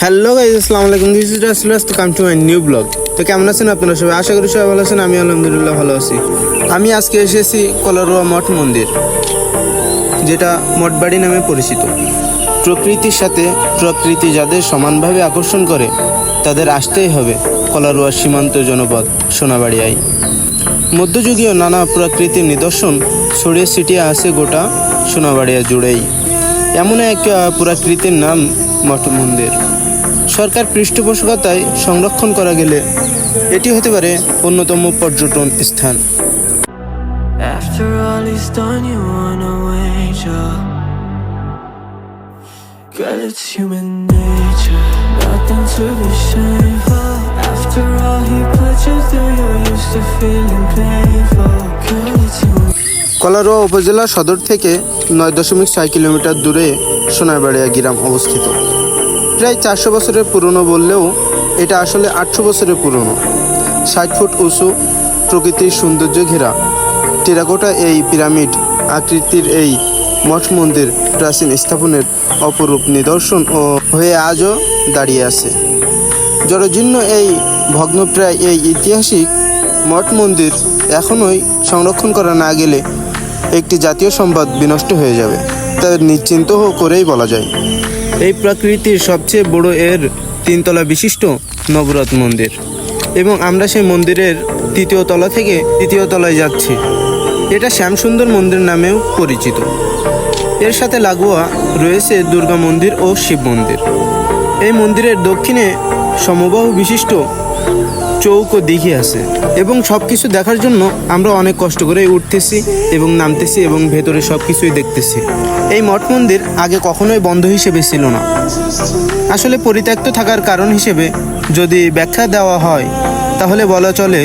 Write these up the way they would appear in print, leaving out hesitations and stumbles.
Hello guys, আসসালামু আলাইকুম। This is Rasel to come to my new blog. তো কেমন আছেন আপনারা সবাই? আশা করি সবাই ভালো আছেন। আমি আলহামদুলিল্লাহ ভালো আছি। আমি আজকে এসেছি কলারোয়া মঠ মন্দির, যেটা মঠবাড়ি নামে পরিচিত। প্রকৃতির সাথে প্রকৃতি যাদের সমানভাবে আকর্ষণ করে তাদের আসতেই হবে কলারোয়া সীমান্ত জনপদ সোনাবাড়িয়ায়। মধ্যযুগীয় নানা প্রকৃতির নিদর্শন ছড়িয়ে ছিটিয়ে আছে গোটা সোনাবাড়িয়া জুড়েই। এমন এক পুরাকৃতির নাম মঠ মন্দির। সরকার পৃষ্ঠপোষকতায় সংরক্ষণ করা গেলে এটি হতে পারে অন্যতম পর্যটন স্থান। After all is done, you wanna wage up. Girl, it's human nature, nothing to be shameful. After all he put you through, you're used to feeling painful. Girl, it's human. Kalaroa উপজেলা সদর থেকে 9.6 কিলোমিটার দূরে সোনাবাড়িয়া গ্রাম অবস্থিত। প্রায় 400 বছরের পুরনো বললেও এটা আসলে 800 বছরের পুরনো। 60 ফুট উঁচু, প্রকৃতির সৌন্দর্য ঘেরা টেরাকোটা এই পিরামিড আকৃতির এই মঠ মন্দির প্রাচীন স্থাপনের অপরূপ নিদর্শন ও হয়ে আজও দাঁড়িয়ে আছে। জরাজীর্ণ এই ভগ্নপ্রায় এই ঐতিহাসিক মঠ মন্দির এখনোই সংরক্ষণ করা না গেলে একটি জাতীয় সম্পদ বিনষ্ট হয়ে যাবে, তা নিশ্চিন্ত করেই বলা যায়। এই প্রকৃতির সবচেয়ে বড় এর 3 তলা বিশিষ্ট নবরত্ন মন্দির, এবং আমরা সেই মন্দিরের 3য় তলা থেকে 3য় তলায় যাচ্ছি। এটা শ্যামসুন্দর মন্দির নামেও পরিচিত। এর সাথে লাগোয়া রয়েছে দুর্গা মন্দির ও শিব মন্দির। এই মন্দিরের দক্ষিণে সমবাহু বিশিষ্ট চৌকো দিঘি আছে, এবং সব কিছু দেখার জন্য আমরা অনেক কষ্ট করে উঠতেছি এবং নামতেছি এবং ভেতরে সব কিছুই দেখতেছি। এই মঠ মন্দির আগে কখনোই বন্ধ হিসেবে ছিল না। আসলে পরিত্যক্ত থাকার কারণ হিসেবে যদি ব্যাখ্যা দেওয়া হয় তাহলে বলা চলে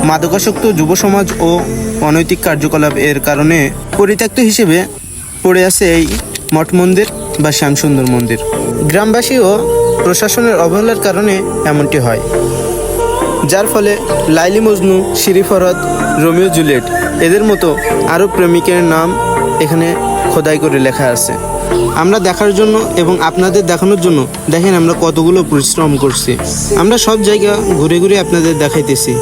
মাদকাসক্ত যুব সমাজ ও অনৈতিক কার্যকলাপ এর কারণে পরিত্যক্ত হিসেবে পড়ে আছে এই মঠ মন্দির বা শ্যামসুন্দর মন্দির। গ্রামবাসী ও প্রশাসনের অবহেলার কারণে এমনটি হয়, যার ফলে Laili Majnu, Siri Farhad, Romeo Juliet এদের মতো আরও প্রেমিকের নাম এখানে খোদাই করে লেখা আছে। আমরা দেখার জন্য এবং আপনাদের দেখানোর জন্য দেখেন আমরা কতগুলো পরিশ্রম করছি। আমরা সব জায়গা ঘুরে ঘুরে আপনাদের দেখাইতেছি।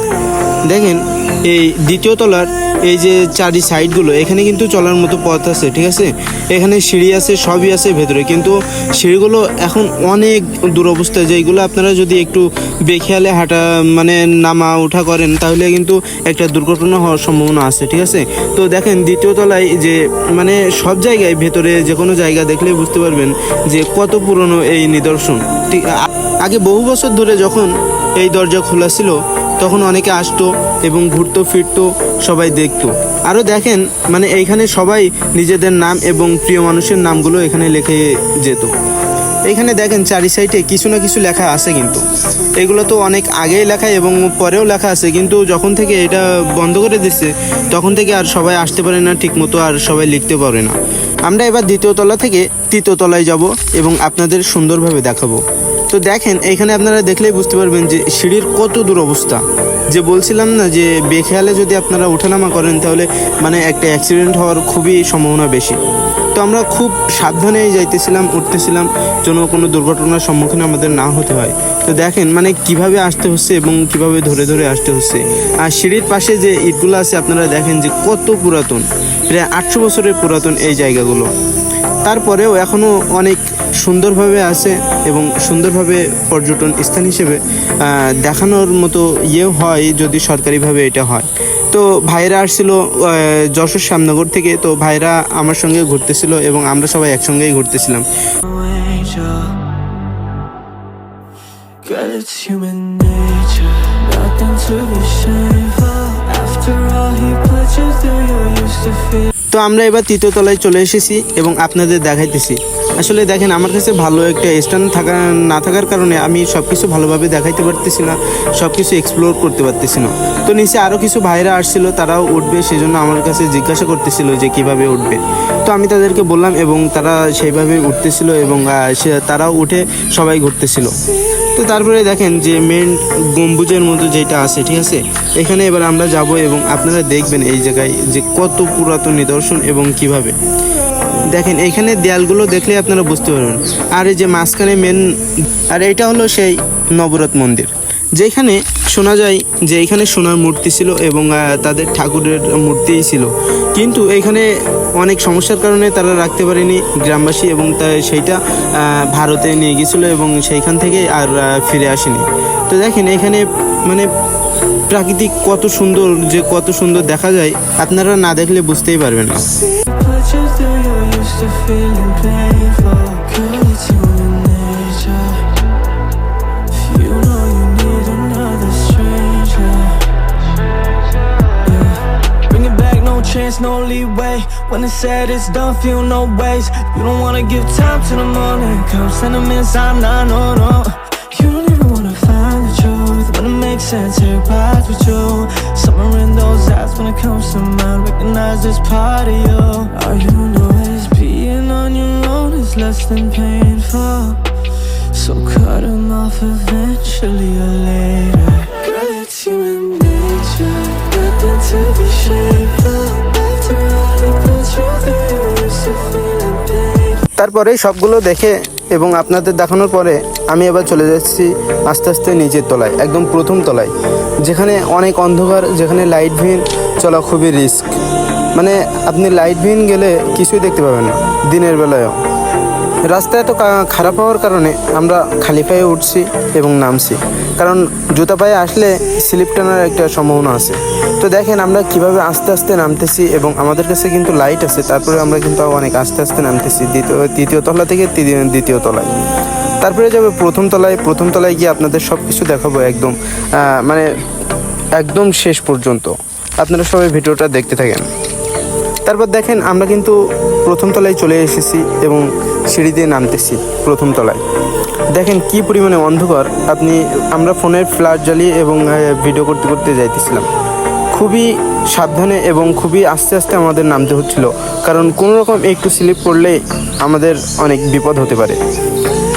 দেখেন এই 2য় তলার এই যে চারি সাইডগুলো, এখানে কিন্তু চলার মতো পথ আছে, ঠিক আছে। এখানে সিঁড়ি আছে, সবই আছে ভেতরে, কিন্তু সিঁড়িগুলো এখন অনেক দুরবস্থা, যেগুলো আপনারা যদি একটু বেখেয়ালে হাঁটা মানে নামা ওঠা করেন তাহলে কিন্তু একটা দুর্ঘটনা হওয়ার সম্ভাবনা আছে, ঠিক আছে। তো দেখেন 2য় তলায় যে মানে সব জায়গায় ভেতরে যে কোনো জায়গা দেখলেই বুঝতে পারবেন যে কত পুরনো এই নিদর্শন। ঠিক আগে বহু বছর ধরে যখন এই দরজা খোলা ছিল তখন অনেকে আসতো এবং ঘুরতো ফিরতো, সবাই দেখতো। আরও দেখেন মানে এইখানে সবাই নিজেদের নাম এবং প্রিয় মানুষের নামগুলো এখানে লিখে যেত। এইখানে দেখেন চারি সাইডে কিছু না কিছু লেখা আছে, কিন্তু এগুলো তো অনেক আগেই লেখা এবং পরেও লেখা আছে, কিন্তু যখন থেকে এটা বন্ধ করে দিচ্ছে তখন থেকে আর সবাই আসতে পারে না ঠিক মতো, আর সবাই লিখতে পারে না। আমরা এবার 2য় তলা থেকে 3য় তলায় যাব এবং আপনাদের সুন্দরভাবে দেখাবো। তো দেখেন এইখানে আপনারা দেখলেই বুঝতে পারবেন যে সিঁড়ির কত দূর অবস্থা। যে বলছিলাম না যে বেখেয়ালে যদি আপনারা ওঠানামা করেন তাহলে মানে একটা অ্যাক্সিডেন্ট হওয়ার খুবই সম্ভাবনা বেশি। তো আমরা খুব সাবধানেই যাইতেছিলাম, উঠতেছিলাম, যেন কোনো দুর্ঘটনার সম্মুখীন আমাদের না হতে হয়। তো দেখেন মানে কিভাবে আসতে হচ্ছে এবং কিভাবে ধরে ধরে আসতে হচ্ছে। আর সিঁড়ির পাশে যে ইটগুলো আছে আপনারা দেখেন যে কত পুরাতন, প্রায় 800 বছরের পুরাতন এই জায়গাগুলো। তারপরেও এখনও অনেক সুন্দরভাবে আছে এবং সুন্দরভাবে পর্যটন স্থান হিসেবে দেখানোর মতো হয় যদি সরকারিভাবে এটা হয়। তো ভাইরা আসছিল যশোর শ্যামনগর থেকে, তো ভাইরা আমার সঙ্গে ঘুরতেছিল এবং আমরা সবাই একসঙ্গেই ঘুরতেছিলাম। Wage up. Girl, it's human nature, nothing to be shameful. After all he put you through, you're used to feel. তো আমরা এবার 3য় তলায় চলে এসেছি এবং আপনাদের দেখাইতেছি। আসলে দেখেন আমার কাছে ভালো একটা স্ট্যান্ড না থাকার কারণে আমি সব কিছু ভালোভাবে দেখাইতে পারতেছি না, সব কিছু এক্সপ্লোর করতে পারতেছি না। তো নিচে আরও কিছু ভাইরা আসছিল, তারাও উঠবে, সেজন্য আমার কাছে জিজ্ঞাসা করতেছিল যে কিভাবে উঠবে। তো আমি তাদেরকে বললাম এবং তারা সেইভাবে উঠতেছিল এবং তারাও উঠে সবাই ঘুরতেছিল। তো তারপরে দেখেন যে মেন গম্বুজের মতো যেটা আছে, ঠিক আছে, এখানে এবার আমরা যাব এবং আপনারা দেখবেন এই জায়গায় যে কত পুরাতন নিদর্শন এবং কিভাবে দেখেন এইখানে দেয়ালগুলো দেখলে আপনারা বুঝতে পারবেন। আর এই যে মাঝখানে মেন, আর এটা হলো সেই নবরত মন্দির, যেখানে শোনা যায় যে এখানে সোনার মূর্তি ছিল এবং তাদের ঠাকুরের মূর্তিই ছিল, কিন্তু এখানে অনেক সমস্যার কারণে তারা রাখতে পারেনি গ্রামবাসী, এবং সেইটা ভারতে নিয়ে গিয়েছিলো এবং সেইখান থেকে আর ফিরে আসেনি। তো দেখেন এখানে মানে প্রাকৃতিক কত সুন্দর, যে কত সুন্দর দেখা যায়, আপনারা না দেখলে বুঝতেই পারবেন না। Put you through, you're used to feeling painful. Girl, it's human nature. If you know you need another stranger, yeah. Bring it back, no chance, no leeway. When it's said, it's done, feel no ways. You don't wanna give time till the morning comes. Sentiments, I'm not, no, no. You don't even wanna find the truth. When it makes sense, it rides with you. Somewhere in those eyes, when it comes to mine, recognize this part of you. All you know is being on your own is less than painful. So cut them off eventually or later. Girl, it's human nature, nothing to be ashamed of. After all he put you through, you're used to feeling pain. তারপরে সবগুলো দেখে এবং আপনাদের দেখানোর পরে আমি এবার চলে যাচ্ছি আস্তে আস্তে নিচের তলায়, একদম প্রথম তলায়, যেখানে অনেক অন্ধকার, যেখানে লাইটবিহীন চলা খুবই রিস্ক। মানে আপনি লাইটবিহীন গেলে কিছুই দেখতে পাবেন না দিনের বেলায়ও। রাস্তা এত খারাপ হওয়ার কারণে আমরা খালি পায়ে উঠছি এবং নামছি, কারণ জুতা পায়ে আসলে স্লিপ টানার একটা সম্ভাবনা আছে। তো দেখেন আমরা কিভাবে আস্তে আস্তে নামতেছি, এবং আমাদের কাছে কিন্তু লাইট আছে, তারপরে আমরা কিন্তু অনেক আস্তে আস্তে নামতেছি তৃতীয় তলা থেকে দ্বিতীয় তলায়। তারপরে যাবে প্রথম তলায়। প্রথম তলায় গিয়ে আপনাদের সব কিছু দেখাবো একদম, মানে একদম শেষ পর্যন্ত। আপনারা সবাই ভিডিওটা দেখতে থাকেন। তারপর দেখেন আমরা কিন্তু প্রথম তলায় চলে এসেছি এবং সিঁড়ি দিয়ে নামতেছি প্রথম তলায়। দেখেন কি পরিমাণে অন্ধকার। আমরা ফোনের ফ্ল্যাশ জ্বালিয়ে এবং ভিডিও করতে করতে যাইতেছিলাম, খুবই সাবধানে এবং খুবই আস্তে আস্তে আমাদের নামতে হচ্ছিল, কারণ কোনো রকম একটু স্লিপ করলে আমাদের অনেক বিপদ হতে পারে।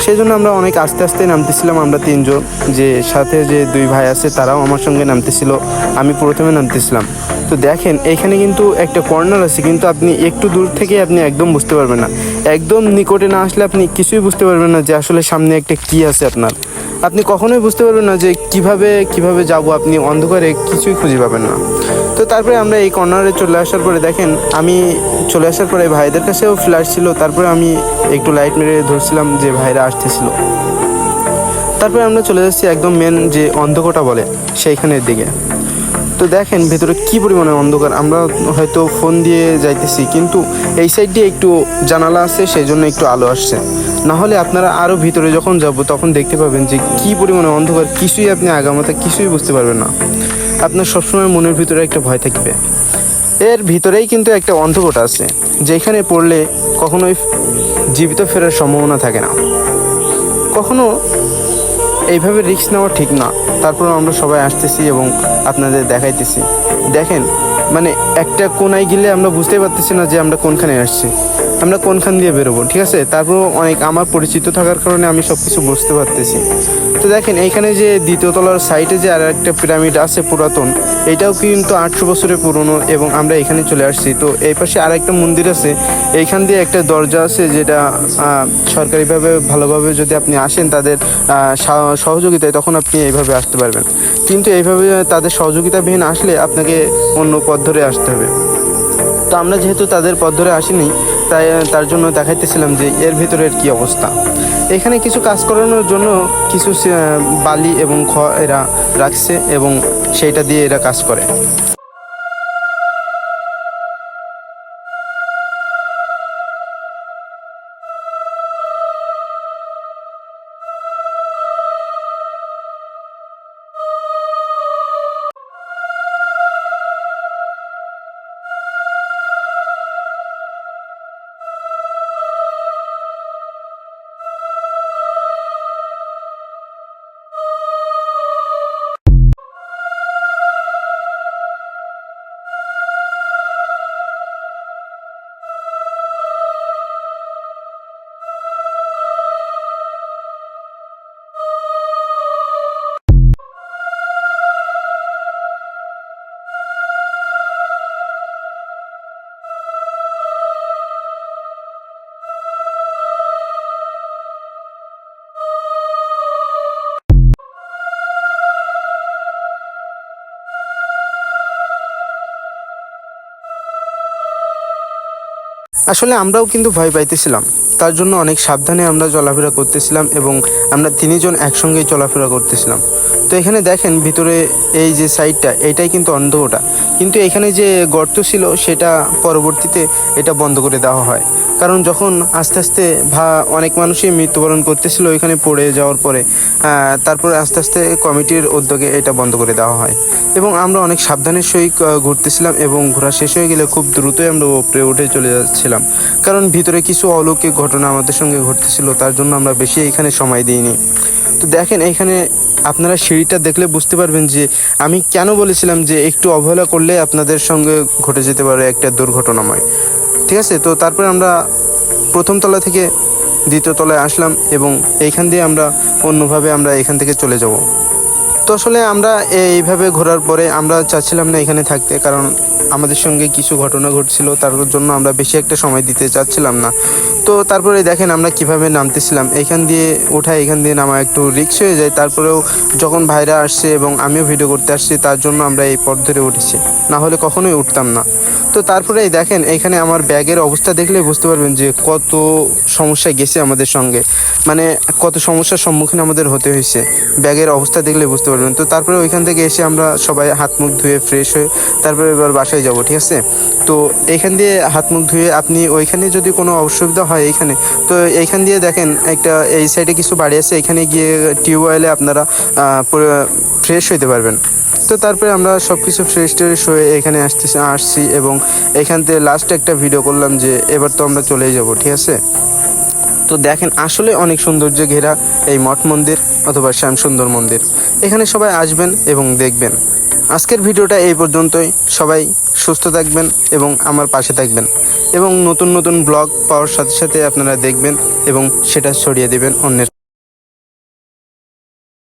সেই জন্য আমরা অনেক আস্তে আস্তে নামতেছিলাম। আমরা তিনজন, যে সাথে যে দুই ভাই আছে তারাও আমার সঙ্গে নামতেছিল, আমি প্রথমে নামতেছিলাম। তো দেখেন এইখানে কিন্তু একটা কর্নার আছে, কিন্তু আপনি একটু দূর থেকে আপনি একদম বুঝতে পারবেন না, একদম নিকটে না আসলে আপনি কিছুই বুঝতে পারবেন না যে আসলে সামনে একটা কী আছে। আপনি কখনোই বুঝতে পারবেন না যে কিভাবে যাব, আপনি অন্ধকারে কিছুই খুঁজে পাবেন না। তো তারপরে আমরা এই কর্নারে চলে আসার পরে দেখেন, আমি চলে আসার পরে ভাইদের কাছেও ফ্ল্যাশ ছিল, তারপরে আমি একটু লাইট মেরে ধরছিলাম যে ভাইরা আসতেছিল। তারপরে আমরা চলে যাচ্ছি একদম মেন যে অন্ধকারটা বলে সেইখানের দিকে। তো দেখেন ভেতরে কী পরিমাণে অন্ধকার। আমরা হয়তো ফোন দিয়ে যাইতেছি, কিন্তু এই সাইড দিয়ে একটু জানালা আছে, সেই জন্য একটু আলো আসছে। না হলে আপনারা আরও ভিতরে যখন যাব তখন দেখতে পাবেন যে কী পরিমাণে অন্ধকার, কিছুই আপনি আগামাথা কিছুই বুঝতে পারবেন না। আপনার সবসময় মনের ভিতরে একটা ভয় থাকবে। এর ভিতরেই কিন্তু একটা অন্ধকার আছে, যেখানে পড়লে কখনোই জীবিত ফেরার সম্ভাবনা থাকে না। কখনো এইভাবে রিস্ক নেওয়া ঠিক না। তারপর আমরা সবাই আসতেছি এবং আপনাদের দেখাইতেছি। দেখেন মানে একটা কোনায় গেলে আমরা বুঝতেই পারতেছি না যে আমরা কোনখানে আসছি, আমরা কোনখান দিয়ে বেরোবো, ঠিক আছে। তারপর অনেক আমার পরিচিত থাকার কারণে আমি সব কিছু বুঝতে পারতেছি। তো দেখেন এইখানে যে দ্বিতীয় তলার সাইডে যে আর একটা পিরামিড আছে পুরাতন, এটাও কিন্তু 800 বছরের পুরনো, এবং আমরা এখানে চলে আসছি। তো এই পাশে আর একটা মন্দির আছে, এইখান দিয়ে একটা দরজা আছে, যেটা সরকারিভাবে ভালোভাবে যদি আপনি আসেন তাদের সহযোগিতায়, তখন আপনি এইভাবে আসতে পারবেন। কিন্তু এইভাবে তাদের সহযোগিতাবিহীন আসলে আপনাকে অন্য পথ ধরে আসতে হবে। তো আমরা যেহেতু তাদের পথ ধরে আসিনি, তার জন্য দেখাইতেছিলাম যে এর ভিতরের কী অবস্থা। এখানে কিছু কাজ করানোর জন্য কিছু বালি এবং এরা রাখছে, এবং সেইটা দিয়ে এরা কাজ করে। আসলে আমরাও কিন্তু ভয় পাইতেছিলাম, তার জন্য অনেক সাবধানে আমরা চলাফেরা করতেছিলাম এবং আমরা তিনজন একসঙ্গেই চলাফেরা করতেছিলাম। তো এখানে দেখেন ভিতরে এই যে সাইডটা এটাই কিন্তু অন্ধকার, কিন্তু এখানে যে গর্ত ছিল সেটা পরবর্তীতে এটা বন্ধ করে দেওয়া হয়, কারণ যখন আস্তে আস্তে অনেক মানুষই মৃত্যুবরণ করতেছিল এখানে পড়ে যাওয়ার পরে, তারপরে আস্তে আস্তে কমিটির উদ্যোগে এটা বন্ধ করে দেওয়া হয়। এবং আমরা অনেক সাবধানের সহিত ঘুরতেছিলাম এবং ঘোরা শেষ হয়ে গেলে খুব দ্রুতই আমরা উপরে উঠে চলে যাচ্ছিলাম, কারণ ভিতরে কিছু অলৌকিক ঘটনা আমাদের সঙ্গে ঘটতেছিল, তার জন্য আমরা বেশি এখানে সময় দিইনি। তো দেখেন এখানে আপনারা সিঁড়িটা দেখলে বুঝতে পারবেন যে আমি কেন বলেছিলাম যে একটু অবহেলা করলে আপনাদের সঙ্গে ঘটে যেতে পারে একটা দুর্ঘটনাময়। ঠিক আছে, তো তারপরে আমরা প্রথম তলা থেকে দ্বিতীয় তলায় আসলাম এবং এইখান দিয়ে আমরা অন্যভাবে আমরা এখান থেকে চলে যাব। তো আসলে আমরা এইভাবে ঘোরার পরে আমরা চাচ্ছিলাম না এখানে থাকতে, কারণ আমাদের সঙ্গে কিছু ঘটনা ঘটছিল, তার জন্য আমরা বেশি একটা সময় দিতে চাচ্ছিলাম না। তো তারপরে দেখেন আমরা কিভাবে নামতেছিলাম, এখান দিয়ে ওঠা এখান দিয়ে নামা একটু রিস্ক হয়ে যায়, তারপরেও যখন ভাইরা আসছে এবং আমিও ভিডিও করতে আসছি তার জন্য আমরা এই পথ ধরে উঠেছি, না হলে কখনোই উঠতাম না। তো তারপরেই দেখেন এখানে আমার ব্যাগের অবস্থা দেখলে বুঝতে পারবেন যে কত সমস্যা গেছে আমাদের সঙ্গে, মানে কত সমস্যার সম্মুখীন আমাদের হতে হয়েছে, ব্যাগের অবস্থা দেখলে বুঝতে পারবেন। তো তারপরে ওইখান থেকে এসে আমরা সবাই হাত মুখ ধুয়ে ফ্রেশ হয়ে তারপরে এবার বাসায় যাব। ঠিক আছে, তো এইখান দিয়ে হাত মুখ ধুয়ে আপনি ওইখানে যদি কোনো অসুবিধা হয় এইখানে, তো এইখান দিয়ে দেখেন একটা এই সাইডে কিছু বাড়ি আছে, এখানে গিয়ে টিউবওয়েলে আপনারা ফ্রেশ হইতে পারবেন। তো তারপরে আমরা সব কিছু ফ্রেশ ট্রেশ হয়ে এখানে আসছি এবং এখান থেকে লাস্ট একটা ভিডিও করলাম যে এবার তো আমরা চলেই যাব। ঠিক আছে, তো দেখেন আসলে অনেক সৌন্দর্য ঘেরা এই মঠ মন্দির অথবা শ্যামসুন্দর মন্দির, এখানে সবাই আসবেন এবং দেখবেন। আজকের ভিডিওটা এই পর্যন্তই, সবাই সুস্থ থাকবেন এবং আমার পাশে থাকবেন এবং নতুন নতুন ব্লগ পাওয়ার সাথে সাথে আপনারা দেখবেন এবং সেটা ছড়িয়ে দেবেন অন্যের।